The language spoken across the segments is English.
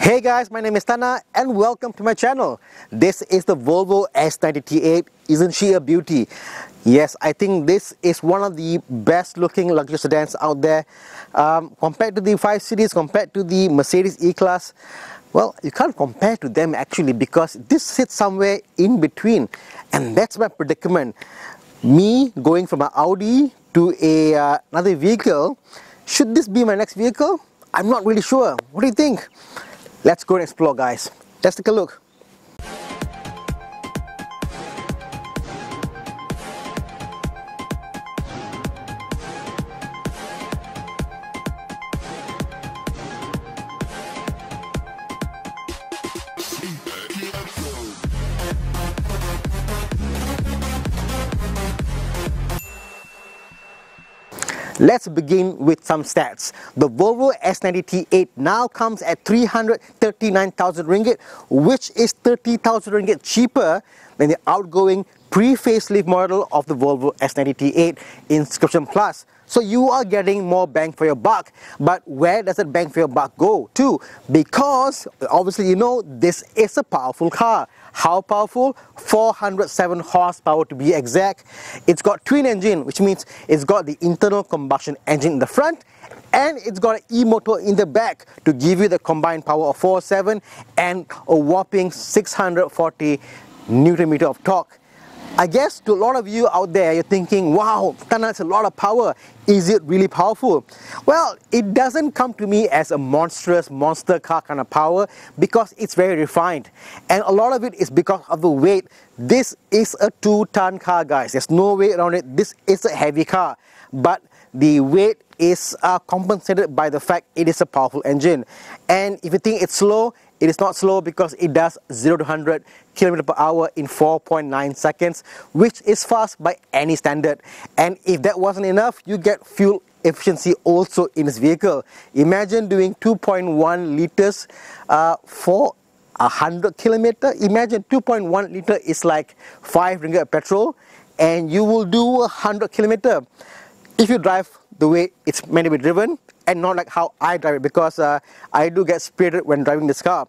Hey guys, my name is Thana and welcome to my channel. This is the Volvo S90 T8. Isn't she a beauty? Yes, I think this is one of the best looking luxury sedans out there. Compared to the 5 Series, compared to the Mercedes E-Class, well, you can't compare to them actually, because this sits somewhere in between. And that's my predicament. Me going from an Audi to another vehicle, should this be my next vehicle? I'm not really sure. What do you think? Let's go and explore, guys. Let's take a look. Let's begin with some stats. The Volvo S90 T8 now comes at 339,000 ringgit, which is 30,000 ringgit cheaper than the outgoing pre-facelift model of the Volvo S90 T8 Inscription Plus. So you are getting more bang for your buck. But where does that bang for your buck go to? Because obviously you know this is a powerful car. How powerful? 407 horsepower to be exact. It's got twin engine, which means it's got the internal combustion engine in the front and it's got an e-motor in the back to give you the combined power of 407 and a whopping 640 Newton meter of torque. I guess to a lot of you out there, you're thinking, wow, Thana, that's a lot of power. Is it really powerful? Well, it doesn't come to me as a monster car kind of power, because it's very refined. And a lot of it is because of the weight. This is a 2-ton car, guys. There's no way around it. This is a heavy car. But the weight is compensated by the fact it is a powerful engine. And if you think it's slow, it is not slow, because it does 0 to 100 km per hour in 4.9 seconds, which is fast by any standard. And if that wasn't enough, you get fuel efficiency also in this vehicle. Imagine doing 2.1 liters for 100 kilometer. Imagine 2.1 liter is like 5 ringgit petrol, and you will do 100 kilometer if you drive the way it's meant to be driven, and not like how I drive it, because I do get spirited when driving this car.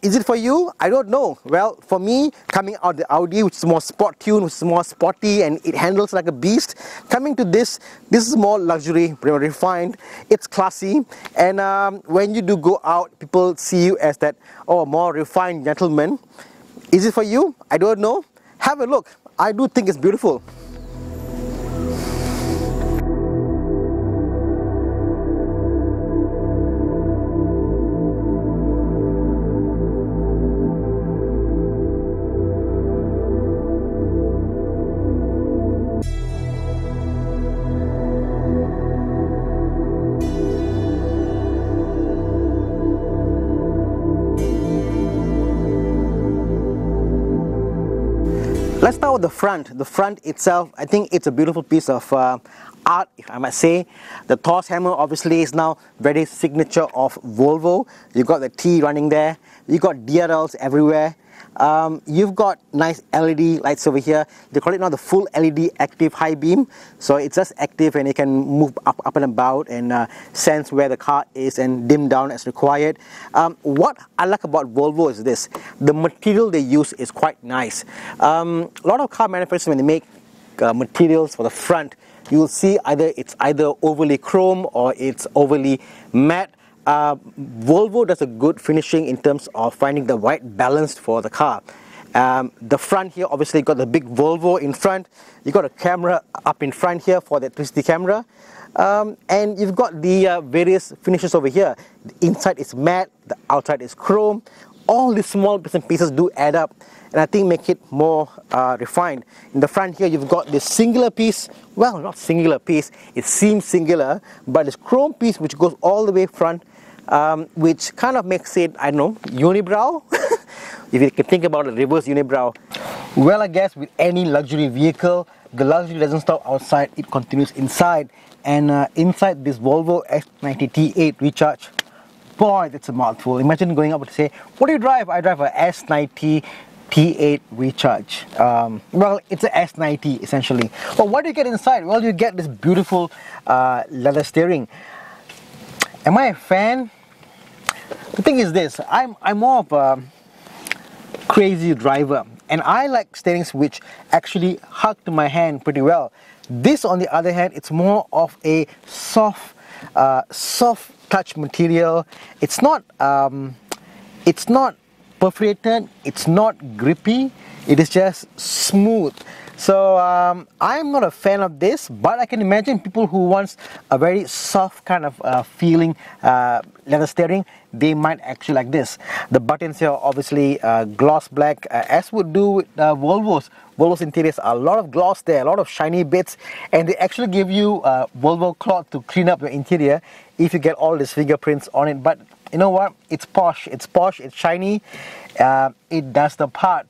Is it for you? I don't know. Well, for me, coming out the Audi, which is more sport tuned, which is more sporty, and it handles like a beast, coming to this is more luxury, more refined, it's classy, and when you do go out, people see you as that, oh, more refined gentleman. Is it for you? I don't know. Have a look. I do think it's beautiful. Let's start with the front. The front itself, I think it's a beautiful piece of art, if I might say. The Torx hammer obviously is now very signature of Volvo. You've got the T running there. You've got DRLs everywhere. You've got nice LED lights over here. They call it now the full LED active high beam. So it's just active and it can move up and about and sense where the car is and dim down as required. What I like about Volvo is this: the material they use is quite nice. A lot of car manufacturers, when they make materials for the front, you will see it's either overly chrome or it's overly matte. Volvo does a good finishing in terms of finding the right balance for the car. The front here, obviously, got the big Volvo in front. You got a camera up in front here for the 360 camera, and you've got the various finishes over here. The inside is matte, the outside is chrome. All these small bits and pieces do add up, and I think make it more refined. In the front here, you've got this singular piece. Well, not singular piece. It seems singular, but this chrome piece which goes all the way front. Which kind of makes it, I don't know, unibrow? If you can think about a reverse unibrow. Well, I guess with any luxury vehicle, the luxury doesn't stop outside, it continues inside. And inside this Volvo S90 T8 Recharge, boy, that's a mouthful. Imagine going up and say, what do you drive? I drive a S90 T8 Recharge. Well, it's a S90 essentially. But what do you get inside? Well, you get this beautiful leather steering. Am I a fan? The thing is this, I'm more of a crazy driver, and I like steerings which actually hug to my hand pretty well. This, on the other hand, it's more of a soft touch material. It's not perforated, it's not grippy, it is just smooth. So I'm not a fan of this, but I can imagine people who wants a very soft kind of feeling leather steering, they might actually like this. The buttons here are obviously gloss black, as would do with Volvo's. Volvo's interiors are a lot of gloss there, a lot of shiny bits, and they actually give you Volvo cloth to clean up your interior if you get all these fingerprints on it. But you know what? It's posh, it's shiny, it does the part.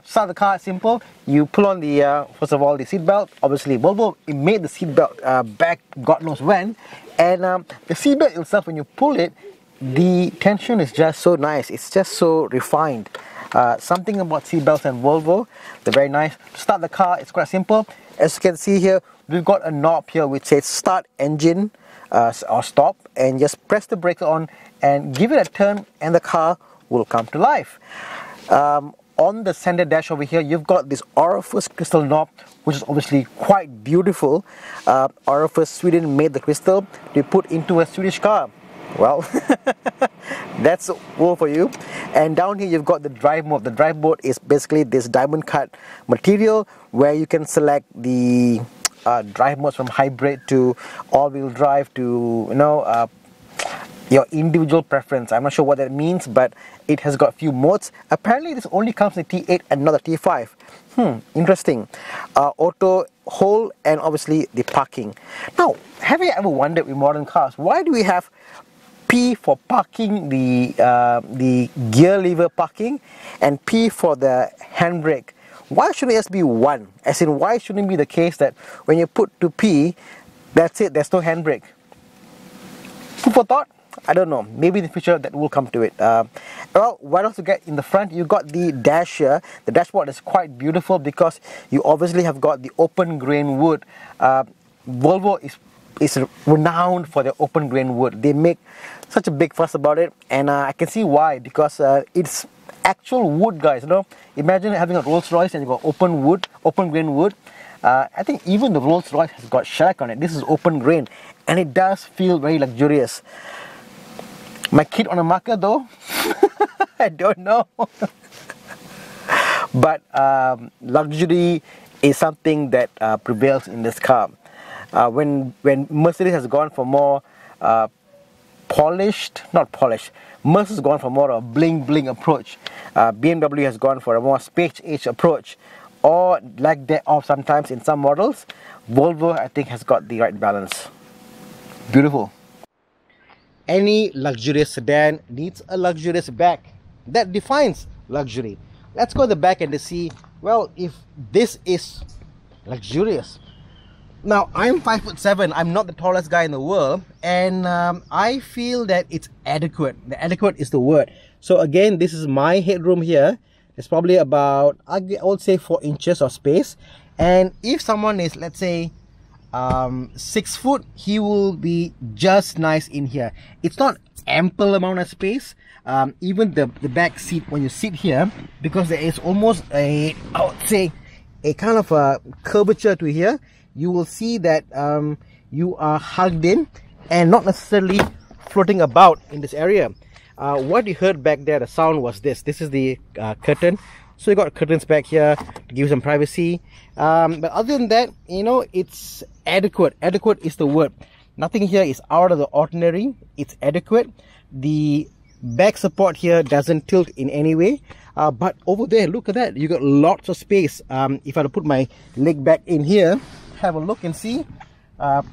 Start the car simple. You pull on the, first of all, the seat belt. Obviously, Volvo, it made the seat belt back God knows when. And the seat belt itself, when you pull it, the tension is just so nice. It's just so refined. Something about seat belts and Volvo, they're very nice. To start the car, it's quite simple. As you can see here, we've got a knob here which says start engine or stop, and just press the brake on and give it a turn and the car will come to life. On the center dash over here, you've got this orifice crystal knob, which is obviously quite beautiful. Orifice Sweden made the crystal to be put into a Swedish car. Well, that's all for you. And down here you've got the drive mode. The drive mode is basically this diamond cut material where you can select the drive modes from hybrid to all-wheel drive to, you know, your individual preference. I'm not sure what that means, but it has got a few modes. Apparently this only comes in T8 and not the T5. Interesting. Auto, hold, and obviously the parking. Now, have you ever wondered with modern cars, why do we have P for parking, the gear lever parking, and P for the handbrake? Why shouldn't it just be one? As in, why shouldn't it be the case that when you put to P, that's it, there's no handbrake? Food for thought? I don't know. Maybe in the future that will come to it. Well, what else you get in the front? You got the dash here. The dashboard is quite beautiful because you obviously have got the open grain wood. Volvo is renowned for their open grain wood. They make such a big fuss about it, and I can see why, because it's actual wood, guys. You know, imagine having a Rolls Royce and you got open wood, open grain wood. I think even the Rolls Royce has got shellac on it. This is open grain, and it does feel very luxurious. My kid on a marker though, I don't know. But luxury is something that prevails in this car. When Mercedes has gone for more Mercedes has gone for more of a bling bling approach. BMW has gone for a more space age approach, or like that of sometimes in some models. Volvo, I think, has got the right balance. Beautiful. Any luxurious sedan needs a luxurious back. That defines luxury. Let's go to the back and to see, well, if this is luxurious. Now, I'm 5'7", I'm not the tallest guy in the world, and I feel that it's adequate. The adequate is the word. So again, this is my headroom here. It's probably about, I would say, 4 inches of space. And if someone is, let's say, 6 foot, he will be just nice in here. It's not ample amount of space. Even the back seat, when you sit here, because there is almost a, I would say, a kind of a curvature to here, you will see that you are hugged in and not necessarily floating about in this area. What you heard back there, the sound was this. This is the curtain. So you got curtains back here to give you some privacy. But other than that, you know, it's adequate. Adequate is the word. Nothing here is out of the ordinary. It's adequate. The back support here doesn't tilt in any way. But over there, look at that. You got lots of space. If I were to put my leg back in here, have a look and see.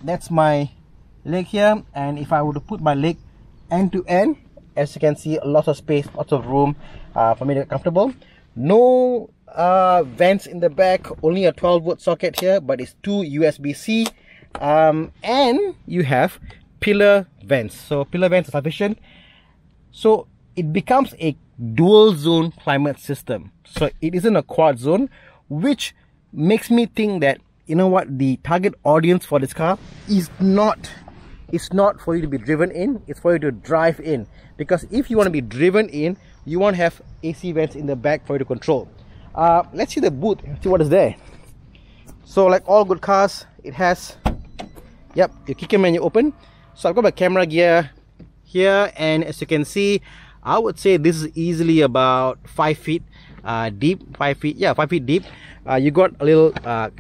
That's my leg here. And if I were to put my leg end to end, as you can see, lots of space, lots of room for me to get comfortable. No vents in the back, only a 12-volt socket here, but it's 2 USB-C, and you have pillar vents. So pillar vents are sufficient. So it becomes a dual zone climate system. So it isn't a quad zone, which makes me think that, you know what, the target audience for this car is not, it's not for you to be driven in, it's for you to drive in. because if you want to be driven in, you want to have AC vents in the back for you to control. Let's see the boot, see what is there. So like all good cars, it has, yep, you kick them and you open. So I've got my camera gear here, and as you can see, I would say this is easily about 5 feet deep. 5 feet, yeah, 5 feet deep. You got a little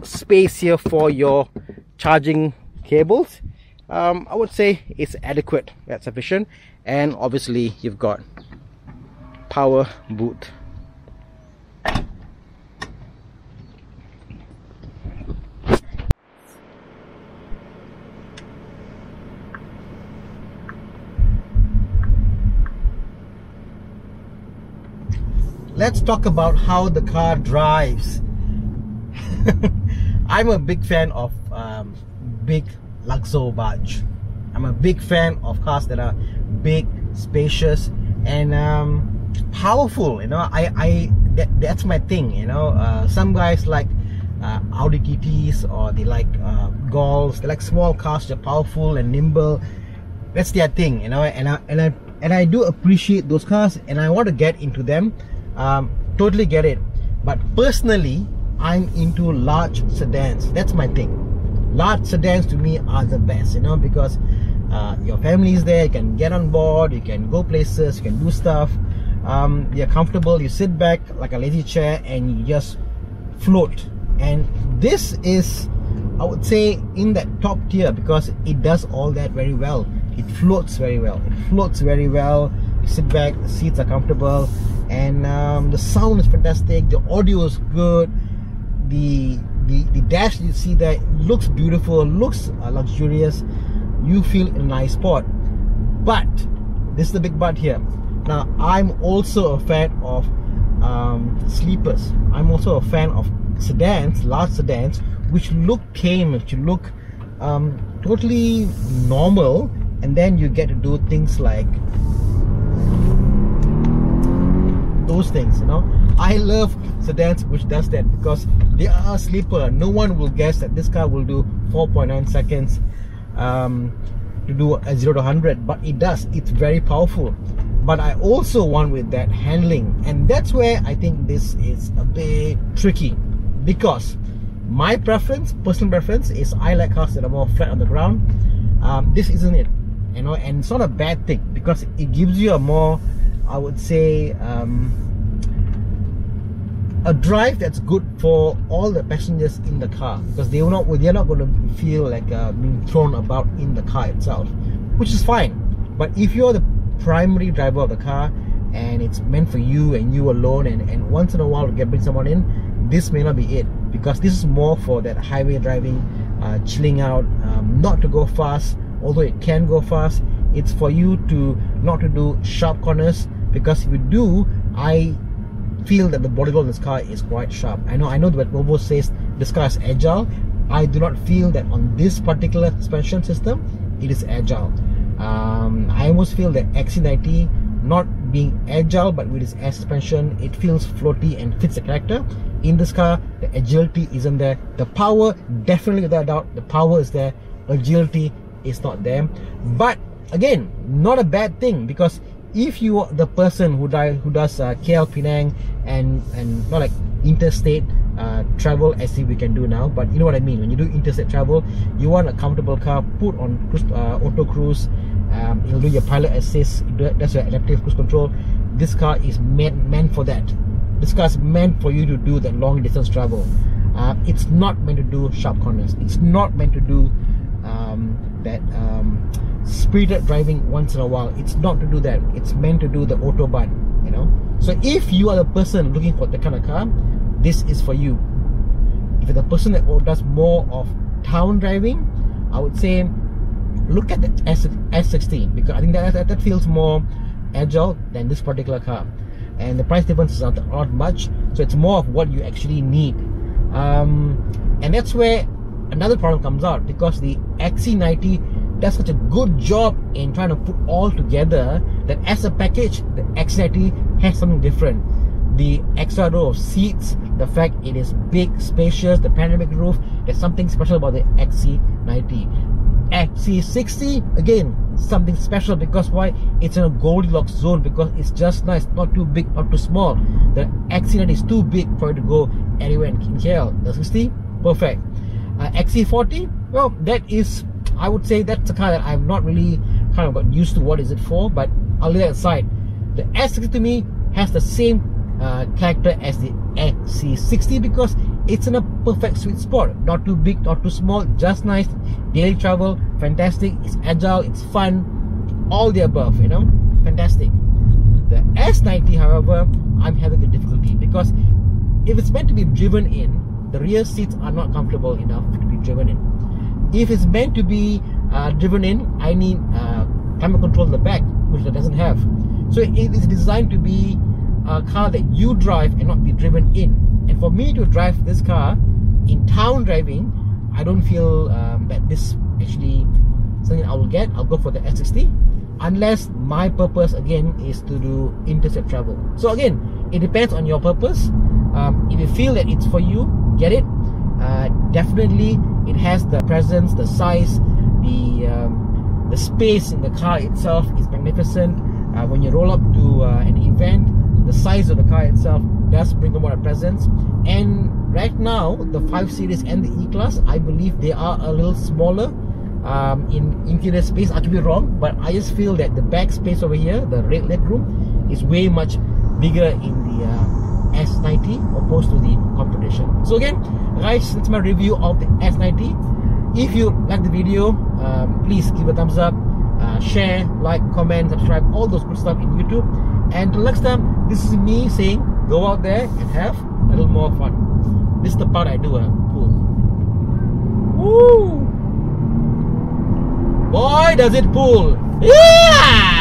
space here for your charging cables. I would say it's adequate, that's sufficient. And obviously you've got power boot. Let's talk about how the car drives. I'm a big fan of big Luxo barge. I'm a big fan of cars that are big, spacious, and powerful. You know, that's my thing. You know, some guys like Audi TTs, or they like Golfs. They like small cars that are powerful and nimble. That's their thing. You know, and I do appreciate those cars, and I want to get into them. Totally get it. But personally, I'm into large sedans. That's my thing. Large sedans to me are the best, you know, because your family is there, you can get on board, you can go places, you can do stuff, you're comfortable, you sit back like a lazy chair and you just float. And this is, I would say, in that top tier, because it does all that very well. It floats very well. It floats very well. You sit back, the seats are comfortable, and the sound is fantastic, the audio is good, the dash you see there looks beautiful, looks luxurious, you feel in a nice spot. But this is the big but here. Now, I'm also a fan of sleepers. I'm also a fan of sedans, large sedans, which look tame, which look totally normal, and then you get to do things like those things, you know. I love sedans which does that, because they are a sleeper. No one will guess that this car will do 4.9 seconds to do a 0 to 100, but it does. It's very powerful. But I also want with that handling, and that's where I think this is a bit tricky, because my preference, personal preference, is I like cars that are more flat on the ground. This isn't it, you know, and it's not a bad thing, because it gives you a more, I would say, a drive that's good for all the passengers in the car, because they're not going to feel like being thrown about in the car itself, which is fine. But if you're the primary driver of the car and it's meant for you and you alone, and once in a while to bring someone in, this may not be it, because this is more for that highway driving, chilling out, not to go fast, although it can go fast. It's for you to not to do sharp corners, because if you do, I feel that the body roll of this car is quite sharp. I know that Volvo says this car is agile. I do not feel that on this particular suspension system it is agile. I almost feel that XC90 not being agile, but with its air suspension, it feels floaty and fits the character. In this car, the agility isn't there. The power, definitely without doubt, the power is there. Agility is not there. But again, not a bad thing, because if you are the person who does KL Penang and not like interstate travel as if we can do now, but you know what I mean, when you do interstate travel, you want a comfortable car, put on auto cruise, it'll do your pilot assist, that's your adaptive cruise control. This car is meant for that. This car is meant for you to do that long distance travel. It's not meant to do sharp corners. It's not meant to do that spirited driving once in a while. It's not to do that. It's meant to do the autobahn, you know. So if you are the person looking for that kind of car, this is for you. If you're the person that does more of town driving, I would say look at the S60, because I think that feels more agile than this particular car, and the price difference is not much, so it's more of what you actually need. And that's where another problem comes out, because the XC90 does such a good job in trying to put all together that as a package, the XC90 has something different. The extra row of seats, the fact it is big, spacious, the panoramic roof, there's something special about the XC90. XC60, again, something special, because why? It's in a Goldilocks zone, because it's just nice, not too big, not too small. The XC90 is too big for it to go anywhere in here. The 60, perfect. XC40, well, that is, I would say that's a car that I've not really kind of got used to what is it for, but I'll leave that aside. The S60 to me has the same character as the XC60, because it's in a perfect sweet spot. Not too big, not too small, just nice. Daily travel, fantastic. It's agile, it's fun, all the above, you know, fantastic. The S90, however, I'm having a difficulty, because if it's meant to be driven in, the rear seats are not comfortable enough to be driven in. If it's meant to be driven in, I need climate control in the back, which it doesn't have. So it is designed to be a car that you drive and not be driven in. And for me to drive this car in town driving, I don't feel that this actually something I will get. I'll go for the S60, unless my purpose again is to do interstate travel. So again, it depends on your purpose. If you feel that it's for you, get it. Definitely, it has the presence, the size, the space in the car itself is magnificent. When you roll up to an event, the size of the car itself does bring about a presence. And right now, the 5 Series and the E-Class, I believe they are a little smaller in interior space. I could be wrong, but I just feel that the back space over here, the leg room, is way much bigger in the S90 opposed to the competition. So again, guys, that's my review of the S90. If you like the video, please give a thumbs up, share, like, comment, subscribe, all those good stuff in YouTube. And till next time, this is me saying, go out there and have a little more fun. This is the part I do, cool. Woo! Boy, does it pull! Yeah!